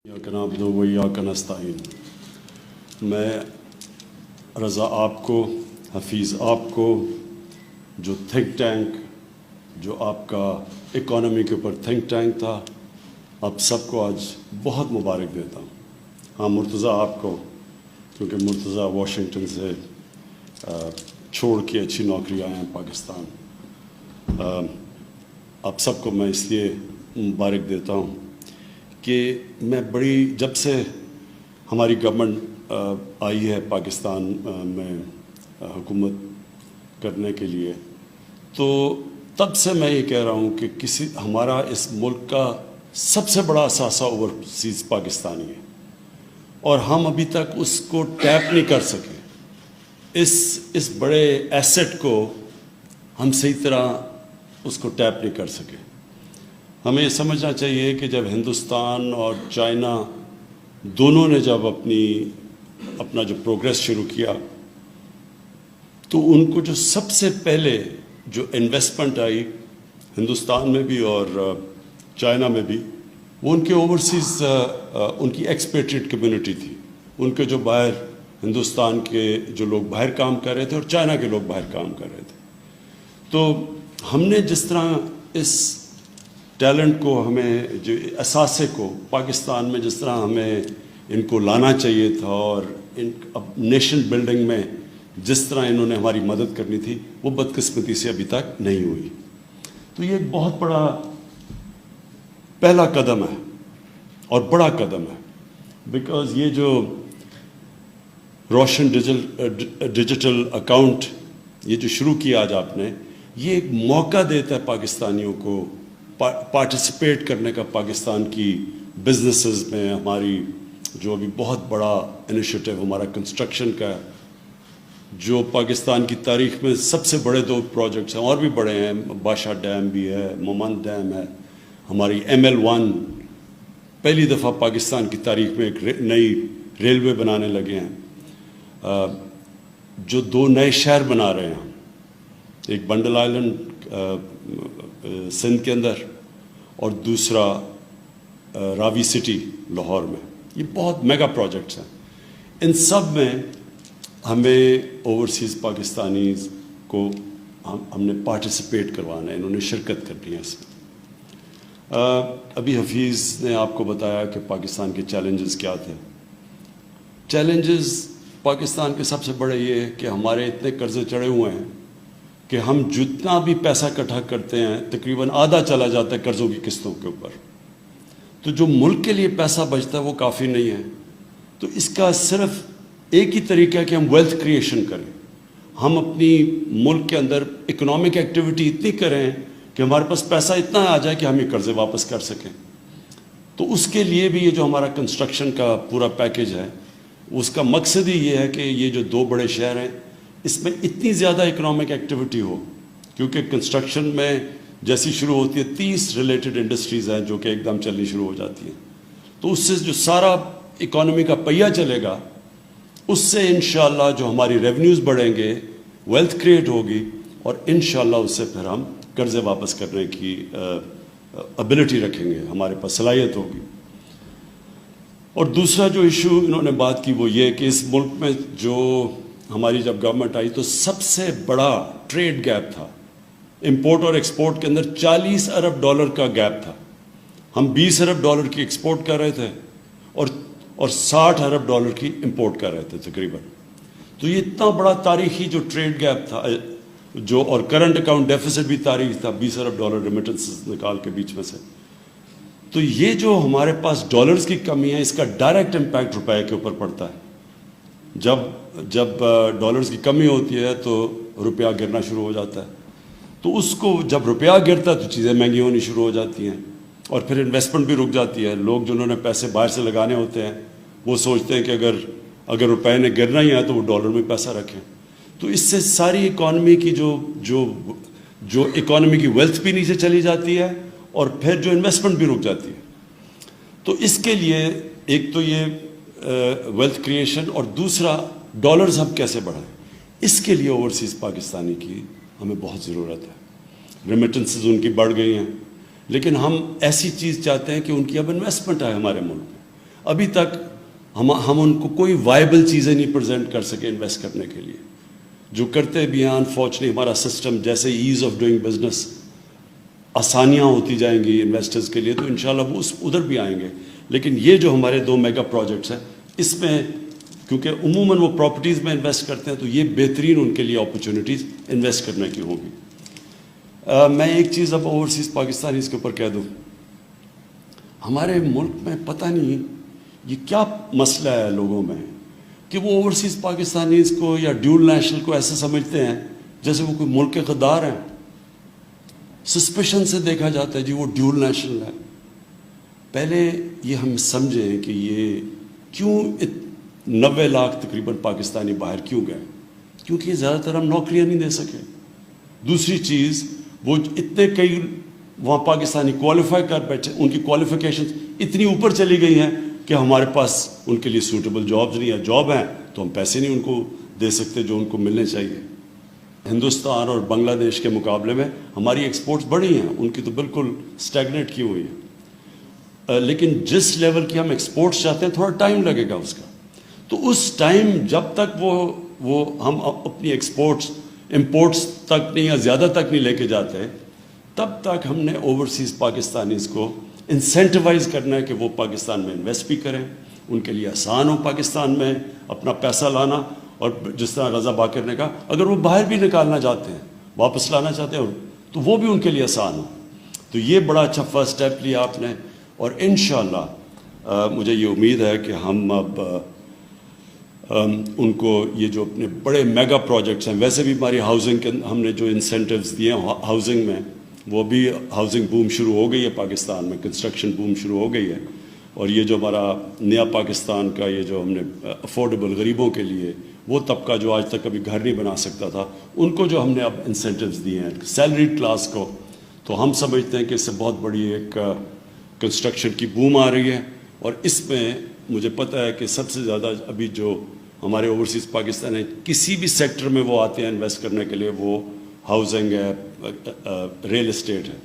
इय्याक नअबुदु व इय्याक नस्तईन। मैं रज़ा आपको, हफीज़ आपको, जो थिंक टैंक, जो आपका इकॉनमी के ऊपर थिंक टैंक था, आप सबको आज बहुत मुबारक देता हूँ। हाँ, मुर्तज़ा आपको, क्योंकि मुर्तज़ा वाशिंगटन से छोड़ के अच्छी नौकरी आए हैं पाकिस्तान। आप सबको मैं इसलिए मुबारक देता हूँ कि मैं जब से हमारी गवर्नमेंट आई है पाकिस्तान में हुकूमत करने के लिए, तो तब से मैं ये कह रहा हूँ कि हमारा इस मुल्क का सबसे बड़ा असासा ओवरसीज़ पाकिस्तानी है और हम अभी तक उसको टैप नहीं कर सके। इस बड़े एसेट को हम सही तरह उसको टैप नहीं कर सके। हमें ये समझना चाहिए कि जब हिंदुस्तान और चाइना दोनों ने जब अपना जो प्रोग्रेस शुरू किया, तो उनको जो सबसे पहले जो इन्वेस्टमेंट आई हिंदुस्तान में भी और चाइना में भी, वो उनके ओवरसीज़ उनकी एक्सपेट्रिएट कम्युनिटी थी। उनके जो बाहर हिंदुस्तान के जो लोग बाहर काम कर रहे थे और चाइना के लोग बाहर काम कर रहे थे। तो हमने जिस तरह इस टैलेंट को, हमें जो असासे को पाकिस्तान में जिस तरह हमें इनको लाना चाहिए था और अब नेशन बिल्डिंग में जिस तरह इन्होंने हमारी मदद करनी थी, वो बदकिस्मती से अभी तक नहीं हुई। तो ये एक बहुत बड़ा पहला कदम है और बड़ा कदम है, बिकॉज़ ये जो रोशन डिजिटल अकाउंट ये जो शुरू किया आज आपने, ये एक मौका देता है पाकिस्तानियों को पार्टिसिपेट करने का पाकिस्तान की बिजनेसेस में। हमारी जो अभी बहुत बड़ा इनिशिएटिव हमारा कंस्ट्रक्शन का, जो पाकिस्तान की तारीख में सबसे बड़े 2 प्रोजेक्ट्स हैं, और भी बड़े हैं, बादशाह डैम भी है, मोमन डैम है, हमारी ML1 पहली दफ़ा पाकिस्तान की तारीख में एक नई रेलवे बनाने लगे हैं, जो 2 नए शहर बना रहे हैं, एक बंडल आइलैंड सिंध के अंदर और दूसरा रावी सिटी लाहौर में। ये बहुत मेगा प्रोजेक्ट्स हैं। इन सब में हमें ओवरसीज़ पाकिस्तानीज़ को हमने पार्टिसिपेट करवाना है, इन्होंने शिरकत करनी है इसमें। अभी हफीज़ ने आपको बताया कि पाकिस्तान के चैलेंजेस क्या थे। चैलेंजेस पाकिस्तान के सबसे बड़े ये है कि हमारे इतने कर्ज़े चढ़े हुए हैं कि हम जितना भी पैसा इकट्ठा करते हैं, तकरीबन आधा चला जाता है कर्ज़ों की किस्तों के ऊपर। तो जो मुल्क के लिए पैसा बचता है वो काफ़ी नहीं है। तो इसका सिर्फ एक ही तरीका है कि हम वेल्थ क्रिएशन करें। हम अपनी मुल्क के अंदर इकोनॉमिक एक्टिविटी इतनी करें कि हमारे पास पैसा इतना आ जाए कि हम ये कर्ज़े वापस कर सकें। तो उसके लिए भी ये जो हमारा कंस्ट्रक्शन का पूरा पैकेज है, उसका मकसद ही ये है कि ये जो 2 बड़े शहर हैं, इसमें इतनी ज़्यादा इकोनॉमिक एक्टिविटी हो, क्योंकि कंस्ट्रक्शन में जैसी शुरू होती है 30 रिलेटेड इंडस्ट्रीज़ हैं जो कि एकदम चलनी शुरू हो जाती हैं। तो उससे जो सारा इकोनॉमी का पहिया चलेगा, उससे इंशाअल्लाह जो हमारी रेवेन्यूज़ बढ़ेंगे, वेल्थ क्रिएट होगी और इंशाअल्लाह उससे फिर हम कर्ज़े वापस करने की एबिलिटी रखेंगे, हमारे पास सलाहियत होगी। और दूसरा जो इशू इन्होंने बात की वो ये कि इस मुल्क में जो हमारी जब गवर्नमेंट आई तो सबसे बड़ा ट्रेड गैप था। इंपोर्ट और एक्सपोर्ट के अंदर $40 अरब का गैप था। हम $20 अरब की एक्सपोर्ट कर रहे थे और $60 अरब की इंपोर्ट कर रहे थे तकरीबन। तो ये इतना बड़ा तारीखी जो ट्रेड गैप था, जो और करंट अकाउंट डेफिसिट भी तारीखी था, $20 अरब रेमिटेंसेस निकाल के बीच में से। तो ये जो हमारे पास डॉलर्स की कमी है, इसका डायरेक्ट इम्पैक्ट रुपए के ऊपर पड़ता है। जब डॉलर्स की कमी होती है तो रुपया गिरना शुरू हो जाता है। तो उसको जब रुपया गिरता है तो चीज़ें महंगी होनी शुरू हो जाती हैं और फिर इन्वेस्टमेंट भी रुक जाती है। लोग जिन्होंने पैसे बाहर से लगाने होते हैं, वो सोचते हैं कि अगर रुपये ने गिरना ही है तो वो डॉलर में पैसा रखें। तो इससे सारी इकॉनमी की जो इकॉनमी की वेल्थ भी नीचे चली जाती है और फिर जो इन्वेस्टमेंट भी रुक जाती है। तो इसके लिए एक तो ये वेल्थ क्रिएशन और दूसरा डॉलर्स हम कैसे बढ़ाएं, इसके लिए ओवरसीज़ पाकिस्तानी की हमें बहुत ज़रूरत है। रेमिटेंसेस उनकी बढ़ गई हैं, लेकिन हम ऐसी चीज़ चाहते हैं कि उनकी अब इन्वेस्टमेंट आए हमारे मुल्क में। ابھی تک ہم ان کو کوئی وائبل چیزیں نہیں پریزنٹ کر سکے انویسٹ کرنے کے لیے. جو کرتے بھی ہیں انفارچونیٹلی ہمارا سسٹم جیسے ایز آف ڈوئنگ بزنس آسانیاں ہوتی جائیں گی انویسٹرز کے لیے تو انشاءاللہ وہ ادھر بھی آئیں گے. لیکن یہ جو ہمارے 2 میگا پروجیکٹس ہیں اس میں کیونکہ عموماً وہ پراپرٹیز میں انویسٹ کرتے ہیں تو یہ بہترین ان کے لیے اپرچونیٹیز انویسٹ کرنے کی ہوں گی. میں ایک چیز اب اوورسیز پاکستانیز کے اوپر کہہ دوں, ہمارے ملک میں پتہ نہیں یہ کیا مسئلہ ہے لوگوں میں کہ وہ اوورسیز پاکستانیز کو یا ڈیول نیشنل کو ایسے سمجھتے ہیں جیسے وہ کوئی ملک کے غدار ہیں. سسپیشن سے دیکھا جاتا ہے جی وہ ڈیول نیشنل ہے. پہلے یہ ہم سمجھیں کہ یہ کیوں 90 لاکھ تقریباً پاکستانی باہر کیوں گئے, کیونکہ زیادہ تر ہم نوکریاں نہیں دے سکے. دوسری چیز وہ اتنے کئی وہاں پاکستانی کوالیفائی کر بیٹھے, ان کی کوالیفیکیشن اتنی اوپر چلی گئی ہیں کہ ہمارے پاس ان کے لیے سوٹیبل جابز نہیں ہیں. جاب ہیں تو ہم پیسے نہیں ان کو دے سکتے جو ان کو ملنے چاہیے. ہندوستان اور بنگلہ دیش کے مقابلے میں ہماری ایکسپورٹس بڑی ہیں, ان کی تو بالکل اسٹیگنیٹ کی ہوئی ہیں. لیکن جس لیول کی ہم ایکسپورٹس چاہتے ہیں تھوڑا ٹائم لگے گا اس کا. تو اس ٹائم جب تک وہ ہم اپنی ایکسپورٹس امپورٹس تک نہیں یا زیادہ تک نہیں لے کے جاتے تب تک ہم نے اوورسیز پاکستانیز کو انسینٹیوائز کرنا ہے کہ وہ پاکستان میں انویسٹ بھی کریں, ان کے لیے آسان ہو پاکستان میں اپنا پیسہ لانا. اور جس طرح رضا باقر نے کہا اگر وہ باہر بھی نکالنا چاہتے ہیں واپس لانا چاہتے ہیں تو وہ بھی ان کے لیے آسان ہو. تو یہ بڑا اچھا فرسٹ اسٹیپ لیا آپ نے, اور انشاءاللہ مجھے یہ امید ہے کہ ہم اب ان کو یہ جو اپنے بڑے میگا پروجیکٹس ہیں, ویسے بھی ہماری ہاؤسنگ کے ہم نے جو انسینٹیوز دیے ہیں ہاؤسنگ میں, وہ بھی ہاؤسنگ بوم شروع ہو گئی ہے پاکستان میں, کنسٹرکشن بوم شروع ہو گئی ہے. اور یہ جو ہمارا نیا پاکستان کا یہ جو ہم نے افورڈیبل غریبوں کے لیے وہ طبقہ جو آج تک کبھی گھر نہیں بنا سکتا تھا ان کو جو ہم نے اب انسینٹیوز دیے ہیں سیلریڈ کلاس کو, تو ہم سمجھتے ہیں کہ اس سے بہت بڑی ایک کنسٹرکشن کی بوم آ رہی ہے. اور اس میں مجھے پتہ ہے کہ سب سے زیادہ ابھی جو ہمارے اوورسیز پاکستان ہے کسی بھی سیکٹر میں وہ آتے ہیں انویسٹ کرنے کے لیے, وہ ہاؤسنگ ہے, ریل اسٹیٹ ہے.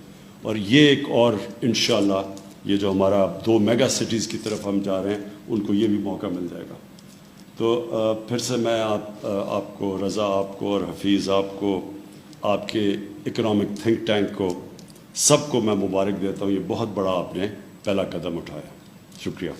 اور یہ ایک اور انشاءاللہ یہ جو ہمارا 2 میگا سٹیز کی طرف ہم جا رہے ہیں ان کو یہ بھی موقع مل جائے گا. تو پھر سے میں آپ کو, رضا آپ کو اور حفیظ آپ کو, آپ کے اکنامک تھنک ٹینک کو, سب کو میں مبارک دیتا ہوں. یہ بہت بڑا آپ نے پہلا قدم اٹھایا. شکریہ.